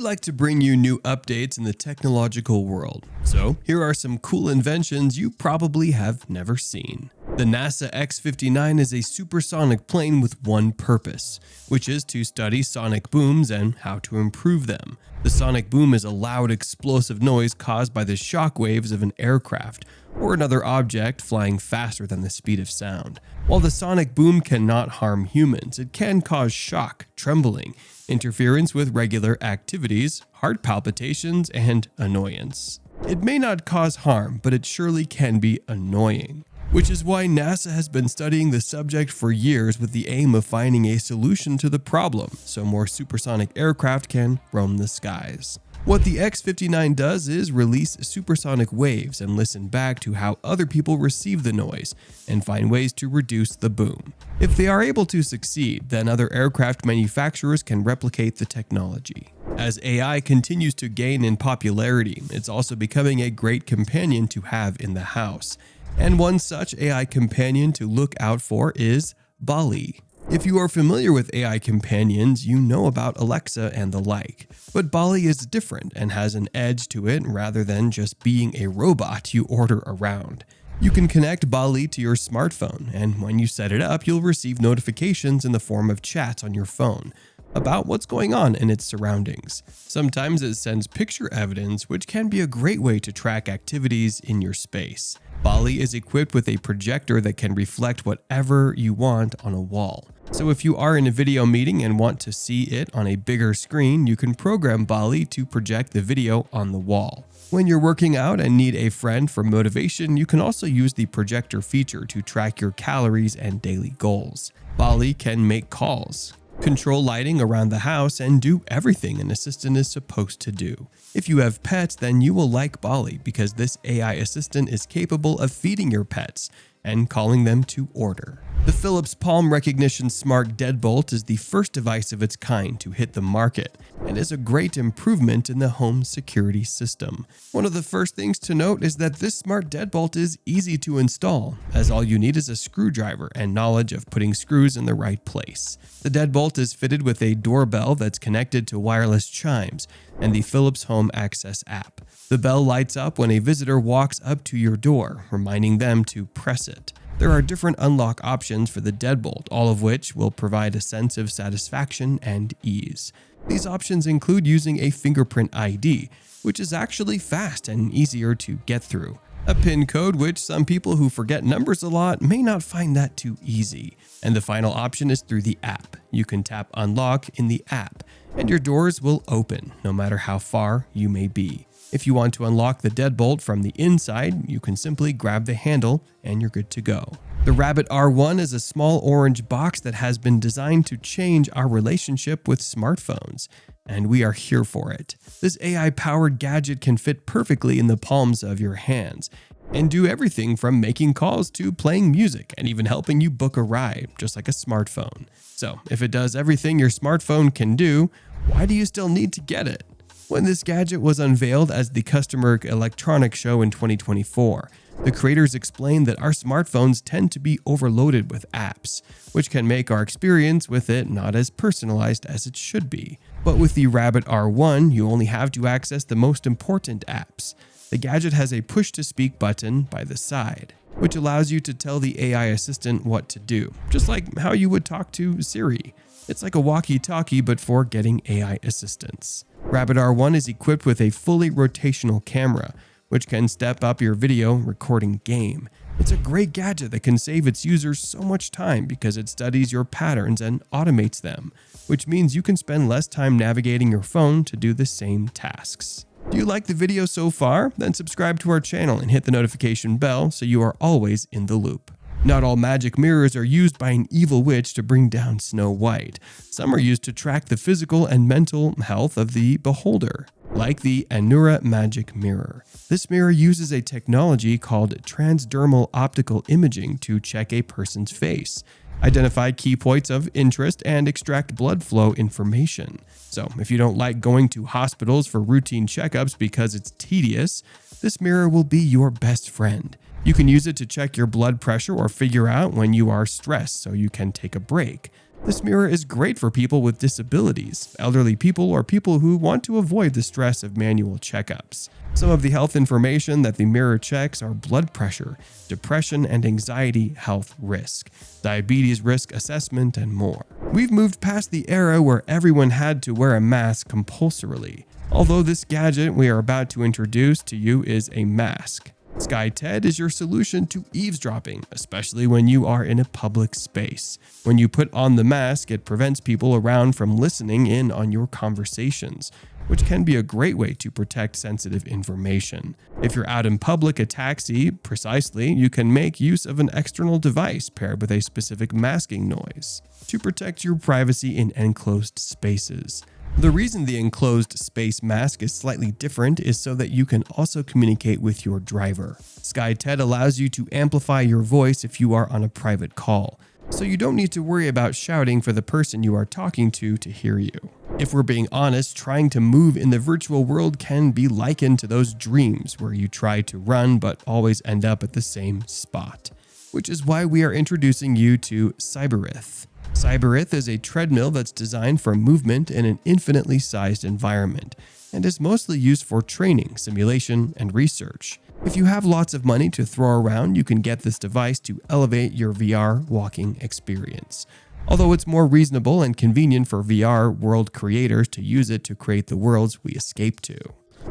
like to bring you new updates in the technological world. So here are some cool inventions you probably have never seen. The NASA X-59 is a supersonic plane with one purpose, which is to study sonic booms and how to improve them. The sonic boom is a loud explosive noise caused by the shock waves of an aircraft or another object flying faster than the speed of sound. While the sonic boom cannot harm humans, it can cause shock, trembling, interference with regular activities, heart palpitations, and annoyance. It may not cause harm, but it surely can be annoying. Which is why NASA has been studying the subject for years with the aim of finding a solution to the problem, so more supersonic aircraft can roam the skies. What the X-59 does is release supersonic waves and listen back to how other people receive the noise and find ways to reduce the boom. If they are able to succeed, then other aircraft manufacturers can replicate the technology. As AI continues to gain in popularity, it's also becoming a great companion to have in the house. And one such AI companion to look out for is Balli. If you are familiar with AI companions, you know about Alexa and the like. But Balli is different and has an edge to it rather than just being a robot you order around. You can connect Balli to your smartphone, and when you set it up, you'll receive notifications in the form of chats on your phone about what's going on in its surroundings. Sometimes it sends picture evidence, which can be a great way to track activities in your space. Balli is equipped with a projector that can reflect whatever you want on a wall. So if you are in a video meeting and want to see it on a bigger screen, you can program Balli to project the video on the wall. When you're working out and need a friend for motivation, you can also use the projector feature to track your calories and daily goals. Balli can make calls, control lighting around the house, and do everything an assistant is supposed to do. If you have pets, then you will like Balli because this AI assistant is capable of feeding your pets and calling them to order. The Philips Palm Recognition Smart Deadbolt is the first device of its kind to hit the market and is a great improvement in the home security system. One of the first things to note is that this smart deadbolt is easy to install, as all you need is a screwdriver and knowledge of putting screws in the right place. The deadbolt is fitted with a doorbell that's connected to wireless chimes and the Philips Home Access app. The bell lights up when a visitor walks up to your door, reminding them to press it. There are different unlock options for the deadbolt, all of which will provide a sense of satisfaction and ease. These options include using a fingerprint ID, which is actually fast and easier to get through. A PIN code, which some people who forget numbers a lot may not find that too easy. And the final option is through the app. You can tap unlock in the app, and your doors will open, no matter how far you may be. If you want to unlock the deadbolt from the inside, you can simply grab the handle and you're good to go. The Rabbit R1 is a small orange box that has been designed to change our relationship with smartphones, and we are here for it. This AI-powered gadget can fit perfectly in the palms of your hands and do everything from making calls to playing music and even helping you book a ride, just like a smartphone. So, if it does everything your smartphone can do, why do you still need to get it? When this gadget was unveiled as the Consumer Electronics Show in 2024, the creators explained that our smartphones tend to be overloaded with apps, which can make our experience with it not as personalized as it should be. But with the Rabbit R1, you only have to access the most important apps. The gadget has a push-to-speak button by the side, which allows you to tell the AI assistant what to do, just like how you would talk to Siri. It's like a walkie-talkie, but for getting AI assistance. Rabbit R1 is equipped with a fully rotational camera, which can step up your video recording game. It's a great gadget that can save its users so much time because it studies your patterns and automates them, which means you can spend less time navigating your phone to do the same tasks. Do you like the video so far? Then subscribe to our channel and hit the notification bell so you are always in the loop. Not all magic mirrors are used by an evil witch to bring down Snow White. Some are used to track the physical and mental health of the beholder, like the Anura Magic Mirror. This mirror uses a technology called transdermal optical imaging to check a person's face, identify key points of interest, and extract blood flow information. So, if you don't like going to hospitals for routine checkups because it's tedious, this mirror will be your best friend. You can use it to check your blood pressure or figure out when you are stressed so you can take a break. This mirror is great for people with disabilities, elderly people, or people who want to avoid the stress of manual checkups. Some of the health information that the mirror checks are blood pressure, depression and anxiety health risk, diabetes risk assessment, and more. We've moved past the era where everyone had to wear a mask compulsorily, although this gadget we are about to introduce to you is a mask. SkyTed is your solution to eavesdropping, especially when you are in a public space. When you put on the mask, it prevents people around from listening in on your conversations, which can be a great way to protect sensitive information. If you're out in public, a taxi, precisely, you can make use of an external device paired with a specific masking noise to protect your privacy in enclosed spaces. The reason the enclosed space mask is slightly different is so that you can also communicate with your driver. SkyTed allows you to amplify your voice if you are on a private call, so you don't need to worry about shouting for the person you are talking to hear you. If we're being honest, trying to move in the virtual world can be likened to those dreams where you try to run but always end up at the same spot, which is why we are introducing you to Cyberith. Cyberith is a treadmill that's designed for movement in an infinitely sized environment and is mostly used for training, simulation, and research. If you have lots of money to throw around, you can get this device to elevate your VR walking experience. Although it's more reasonable and convenient for VR world creators to use it to create the worlds we escape to.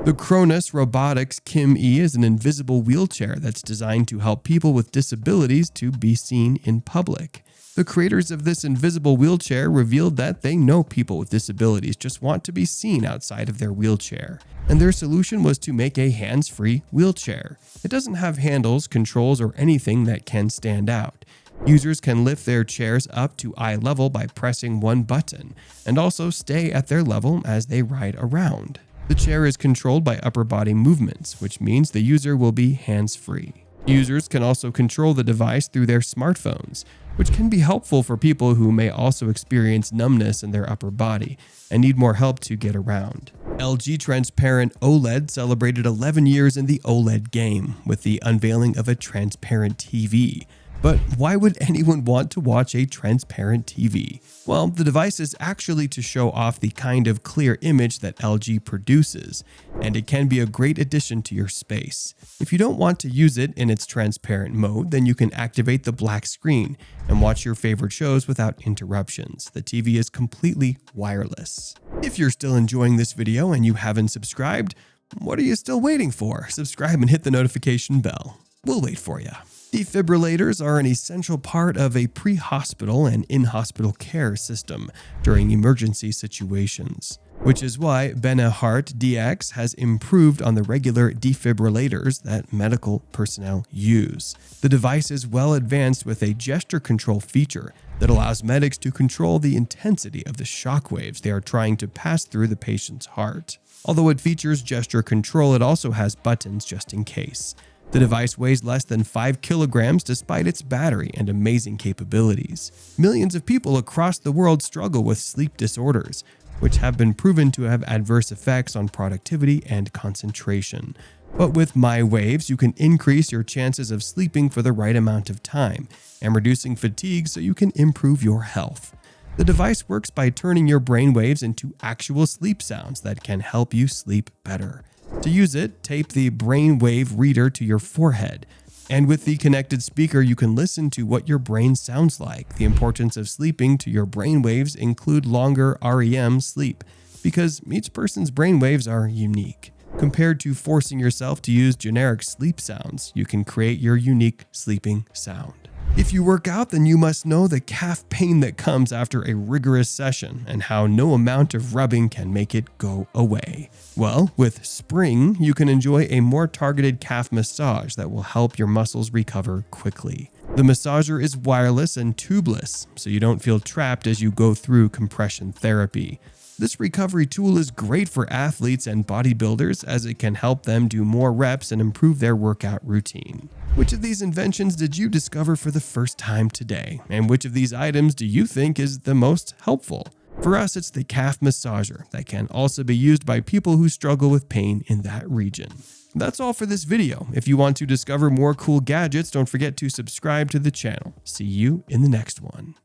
The Cronus Robotics Kim E is an invisible wheelchair that's designed to help people with disabilities to be seen in public. The creators of this invisible wheelchair revealed that they know people with disabilities just want to be seen outside of their wheelchair, and their solution was to make a hands-free wheelchair. It doesn't have handles, controls, or anything that can stand out. Users can lift their chairs up to eye level by pressing one button, and also stay at their level as they ride around. The chair is controlled by upper body movements, which means the user will be hands-free. Users can also control the device through their smartphones, which can be helpful for people who may also experience numbness in their upper body and need more help to get around. LG Transparent OLED celebrated 11 years in the OLED game with the unveiling of a transparent TV. But why would anyone want to watch a transparent TV? Well, the device is actually to show off the kind of clear image that LG produces, and it can be a great addition to your space. If you don't want to use it in its transparent mode, then you can activate the black screen and watch your favorite shows without interruptions. The TV is completely wireless. If you're still enjoying this video and you haven't subscribed, what are you still waiting for? Subscribe and hit the notification bell. We'll wait for you. Defibrillators are an essential part of a pre-hospital and in-hospital care system during emergency situations, which is why Beneheart DX has improved on the regular defibrillators that medical personnel use. The device is well advanced with a gesture control feature that allows medics to control the intensity of the shock waves they are trying to pass through the patient's heart. Although it features gesture control, it also has buttons just in case. The device weighs less than 5 kilograms despite its battery and amazing capabilities. Millions of people across the world struggle with sleep disorders, which have been proven to have adverse effects on productivity and concentration. But with MyWaves, you can increase your chances of sleeping for the right amount of time and reducing fatigue so you can improve your health. The device works by turning your brainwaves into actual sleep sounds that can help you sleep better. To use it, tape the brainwave reader to your forehead, and with the connected speaker you can listen to what your brain sounds like. The importance of sleeping to your brainwaves include longer REM sleep, because each person's brainwaves are unique. Compared to forcing yourself to use generic sleep sounds, you can create your unique sleeping sound. If you work out, then you must know the calf pain that comes after a rigorous session and how no amount of rubbing can make it go away. Well, with Spring, you can enjoy a more targeted calf massage that will help your muscles recover quickly. The massager is wireless and tubeless, so you don't feel trapped as you go through compression therapy. This recovery tool is great for athletes and bodybuilders as it can help them do more reps and improve their workout routine. Which of these inventions did you discover for the first time today? And which of these items do you think is the most helpful? For us, it's the calf massager that can also be used by people who struggle with pain in that region. That's all for this video. If you want to discover more cool gadgets, don't forget to subscribe to the channel. See you in the next one.